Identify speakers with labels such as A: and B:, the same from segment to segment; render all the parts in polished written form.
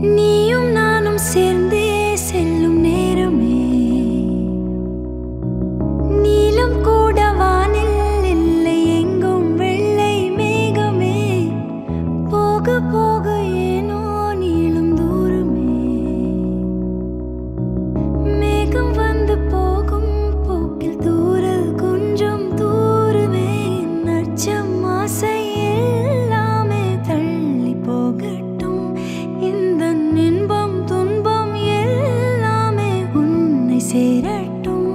A: நீயும் நானும் சேர்ந்தே செல்லும் நேரமே நீலம் கூட வானில் இல்லை எங்கும் வெள்ளை மேகமே போக போக ஏனோ நீளும் தூரமே மேகம் வந்து போகும் போக்கில் தூரல் கொஞ்சம் தூரமே நச்சம் ஆசை எல்லாமே தள்ளி போகட்டும் இந்த இன்பம் துன்பம் எல்லாமே உன்னை சேரட்டும்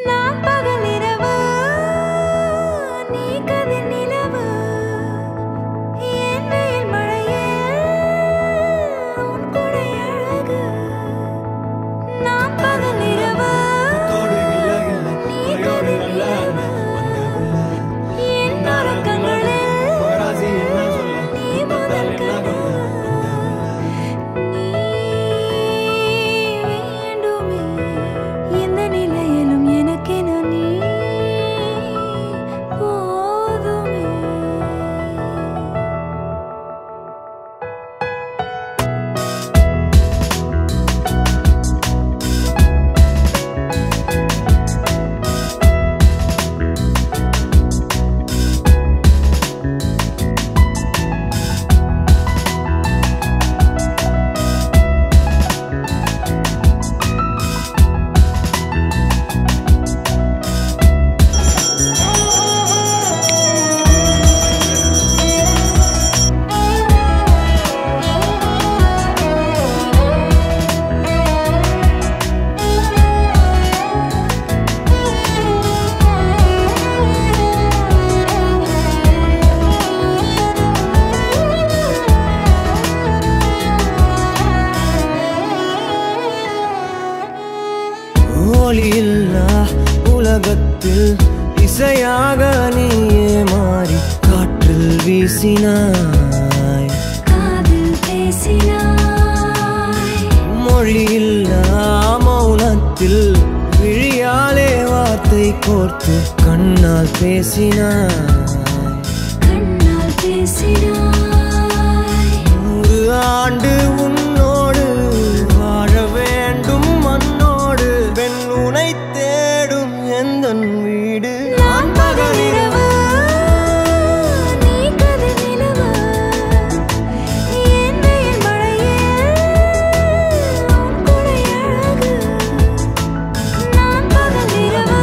A: நான் பகல் இரவு நீ கதிர் நிலவு என் வெயில் மழையே உன் கொடை அழகு நான் பகல் இரவு நீ கதிர் நிலவு என் உறக்கங்களில் நீ முதல் கனவு நீ வேண்டுமே எந்த நிலையிலும் எனக்கென நீ போதுமே
B: ஒளியில்லா உலகத்தில் இசையாக நீயே மாறி காற்றில் வீசினாய்
A: காதில் பேசினாய்
B: மொழியில்லா மௌனத்தில் விழியாலே வார்த்தை கோர்த்து கண்ணால் பேசினாய்
A: கண்ணால் பேசினாய்
B: 100 ஆண்டு உன்னோடு வாழ வேண்டும் மண்ணோடு பெண் உனை தேடும் எந்தன் வீடு
A: நான் பகல் இரவு நீ கதிர் நிலவு என் வெயில் மழையே உன் கொடை அழகு நான் பகல் இரவு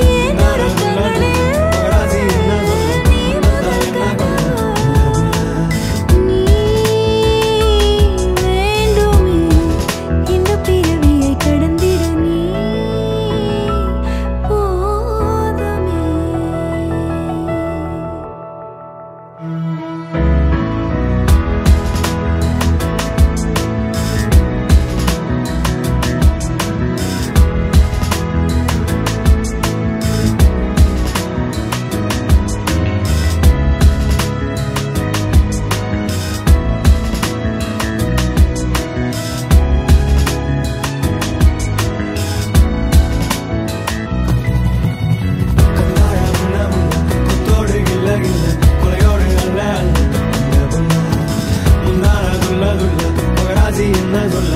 A: என் உறக்கங்களில் நீ முதல் கனவு நீ வேண்டுமே இந்த பிறவியை கடந்திட நீ போதுமே
B: என்ன சொல்ல